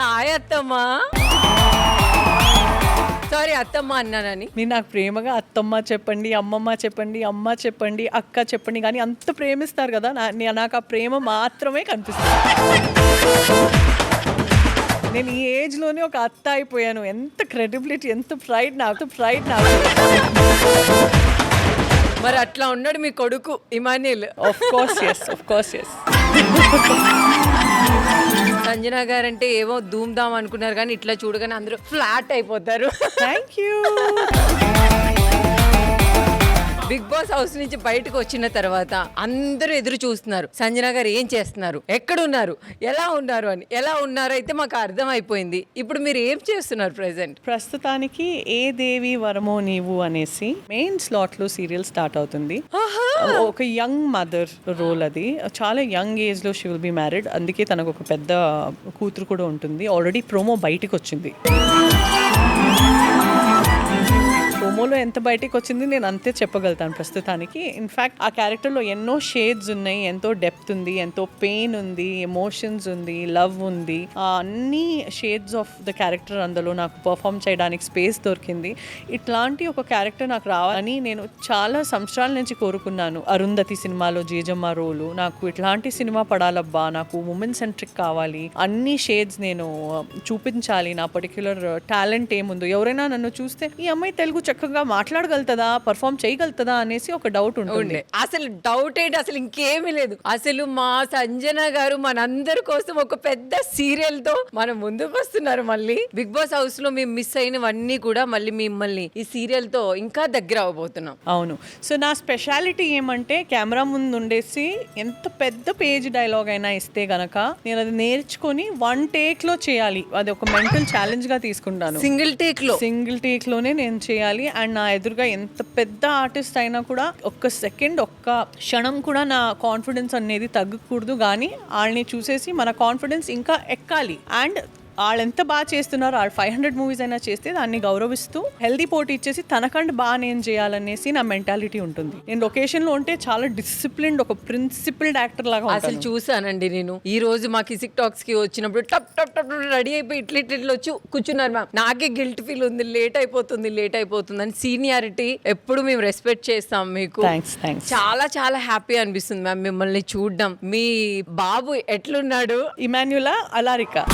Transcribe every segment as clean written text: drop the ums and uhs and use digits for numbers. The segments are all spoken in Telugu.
హాయ్ అత్తమ్మా. సారీ అత్తమ్మ అన్నానని. మీరు నాకు ప్రేమగా అత్తమ్మ చెప్పండి, అమ్మమ్మ చెప్పండి, అమ్మ చెప్పండి, అక్క చెప్పండి, కానీ అంత ప్రేమిస్తారు కదా, నాకు ఆ ప్రేమ మాత్రమే కనిపిస్తుంది. నేను ఈ ఏజ్లోనే ఒక అత్త అయిపోయాను. ఎంత క్రెడిబిలిటీ, ఎంత ప్రైడ్ నాకు. మరి అట్లా ఉన్నాడు మీ కొడుకు Emmanuel. Of course yes. Sanjana గారంటే ఏవో ధూమ్ ధామ్ అనుకున్నారు, కానీ ఇట్లా చూడగానే అందరూ ఫ్లాట్ అయిపోతారు. Thank you. Bigg Boss house నుంచి బయటకు వచ్చిన తర్వాత అందరూ ఎదురు చూస్తున్నారు, సంజన గారు ఏం చేస్తున్నారు, ఎక్కడున్నారు, ఎలా ఉన్నారు అని. ఎలా ఉన్నారో అయితే మాకు అర్థం అయిపోయింది. ఇప్పుడు మీరు ఏం చేస్తున్నారు ప్రెసెంట్? ప్రస్తుతానికి ఏ దేవి వరమో నీవు అనేసి మెయిన్ స్లాట్ లో సీరియల్ స్టార్ట్ అవుతుంది. ఒక యంగ్ మదర్ రోల్, అది చాలా యంగ్ ఏజ్ లో షీ విల్ బి మ్యారీడ్. అందుకే తనకు ఒక పెద్ద కూతురు కూడా ఉంటుంది. ఆల్రెడీ ప్రోమో బయటికి వచ్చింది. ప్రోమోలో ఎంత బయటికి వచ్చింది నేను అంతే చెప్పగలుగుతాను ప్రస్తుతానికి. ఇన్ఫ్యాక్ట్ ఆ క్యారెక్టర్లో ఎన్నో షేడ్స్ ఉన్నాయి, ఎంతో డెప్త్ ఉంది, ఎంతో పెయిన్ ఉంది, ఎమోషన్స్ ఉంది, లవ్ ఉంది. ఆ అన్ని షేడ్స్ ఆఫ్ ద క్యారెక్టర్ అందులో నాకు పర్ఫామ్ చేయడానికి స్పేస్ దొరికింది. ఇట్లాంటి ఒక క్యారెక్టర్ నాకు రావాలని నేను చాలా సంవత్సరాల నుంచి కోరుకున్నాను. అరుంధతి సినిమాలో జేజమ్మ రోలు, నాకు ఇట్లాంటి సినిమా పడాలబ్బా, నాకు ఉమెన్ సెంట్రిక్ కావాలి, అన్ని షేడ్స్ నేను చూపించాలి, నా పర్టిక్యులర్ టాలెంట్ ఏముందో. ఎవరైనా నన్ను చూస్తే ఈ అమ్మాయి తెలుగు చక్కగా మాట్లాడగలుగుతుందా, పర్ఫామ్ చేయగలుగుతుందా అనేసి ఒక డౌట్ ఉంటుంది. అసలు డౌట్ ఏంటి, అసలు ఇంకేమీ లేదు. అసలు మా సంజన గారు మనందరి కోసం ఒక పెద్ద సీరియల్ తో మన ముందుకు వస్తున్నారు. మళ్ళీ బిగ్ బాస్ హౌస్ లో మేము మిస్ అయినవన్నీ కూడా మళ్ళీ మిమ్మల్ని ఈ సీరియల్ తో ఇంకా దగ్గర అవ్వబోతున్నాం. అవును. సో నా స్పెషాలిటీ ఏమంటే కెమెరా ముందు ఉండేసి ఎంత పెద్ద పేజ్ డైలాగ్ అయినా ఇస్తే గనక నేను అది నేర్చుకొని 1 take లో చేయాలి. అది ఒక మెంటల్ ఛాలెంజ్ గా తీసుకుంటాను. సింగిల్ టేక్ లోనే నేను చేయాలి. అండ్ నా ఎదురుగా ఎంత పెద్ద ఆర్టిస్ట్ అయినా కూడా ఒక్క సెకండ్, ఒక్క క్షణం కూడా నా కాన్ఫిడెన్స్ అనేది తగ్గకూడదు. కానీ వాళ్ళని చూసేసి మన కాన్ఫిడెన్స్ ఇంకా ఎక్కాలి. అండ్ వాళ్ళు ఎంత బాగా చేస్తున్నారు, వాళ్ళు 500 మూవీస్ అయినా చేస్తే దాన్ని గౌరవిస్తూ హెల్దీ పోటీ ఇచ్చేసి తనకంటే బాగా నేను చేయాలనేసి నా మెంటాలిటీ ఉంటుంది. నేను లొకేషన్లో ఉంటే చాలా డిసిప్లిన్డ్, ఒక ప్రిన్సిపల్డ్ యాక్టర్ లాగా. అసలు చూసానండి నేను ఈ రోజు మా కిసిక్ టాక్స్ కి వచ్చినప్పుడు టప్ టప్ టప్ రెడీ అయిపోయి ఇట్లా వచ్చి కూర్చున్నారు మ్యామ్. నాకే గిల్ట్ ఫీల్ ఉంది, లేట్ అయిపోతుంది అని. సీనియారిటీ ఎప్పుడు మేము రెస్పెక్ట్ చేస్తాం మీకు. థ్యాంక్స్. చాలా చాలా హ్యాపీ అనిపిస్తుంది మ్యామ్ మిమ్మల్ని చూడడం. మీ బాబు ఎట్లున్నాడు? ఇమాన్యులా అలారికా?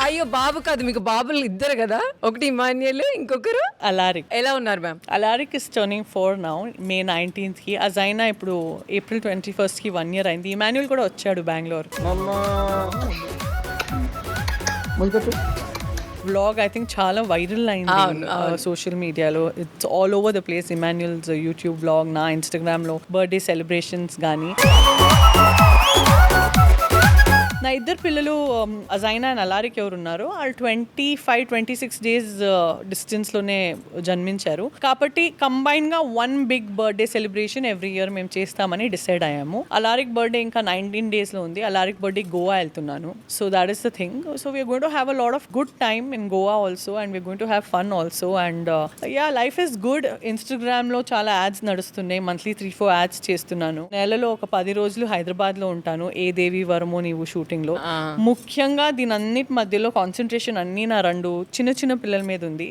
అయ్యో బాబు కాదు, మీకు బాబులు ఇద్దరు కదా, ఒకటి ఇమాన్యుల్, ఇంకొకరు అలారిక్. ఎలా ఉన్నారు ma'am? Alaric is turning 4 now. May 19th కి. అజైనా ఇప్పుడు April 21st కి 1 year అయింది. ఇమాన్యుల్ కూడా వచ్చాడు బెంగళూరు. వ్లాగ్ ఐ థింక్ చాలా వైరల్ అయింది సోషల్ మీడియాలో. It's all over the place. Emmanuel's YouTube vlog, నా ఇన్స్టాగ్రామ్లో బర్త్డే సెలబ్రేషన్స్ కానీ. నా ఇద్దరు పిల్లలు అజైనా అండ్ అలారిక్ ఎవరు ఉన్నారో వాళ్ళు 25-26 days డిస్టెన్స్లోనే జన్మించారు. కాబట్టి కంబైన్గా 1 big birthday celebration every year మేము చేస్తామని డిసైడ్ అయ్యాము. అలారిక్ బర్త్డే ఇంకా 19 daysలో ఉంది. అలారిక్ బర్త్డే గోవా వెళ్తున్నాను. So that is the thing. So we're going to have a lot of good time in Goa also and we're going to have fun also. And life is good. ఇన్స్టాగ్రామ్లో చాలా యాడ్స్ నడుస్తున్నాయి. మంత్లీ 3-4 యాడ్స్ చేస్తున్నాను. నెలలో ఒక 10 రోజులు హైదరాబాద్లో ఉంటాను. ఏ దేవి వరమో నీవు షూటింగ్ లో. ముఖ్యంగా దీని అన్నిటి మధ్యలో కాన్సన్ట్రేషన్ అన్ని నా 2 చిన్న పిల్లల మీద ఉంది.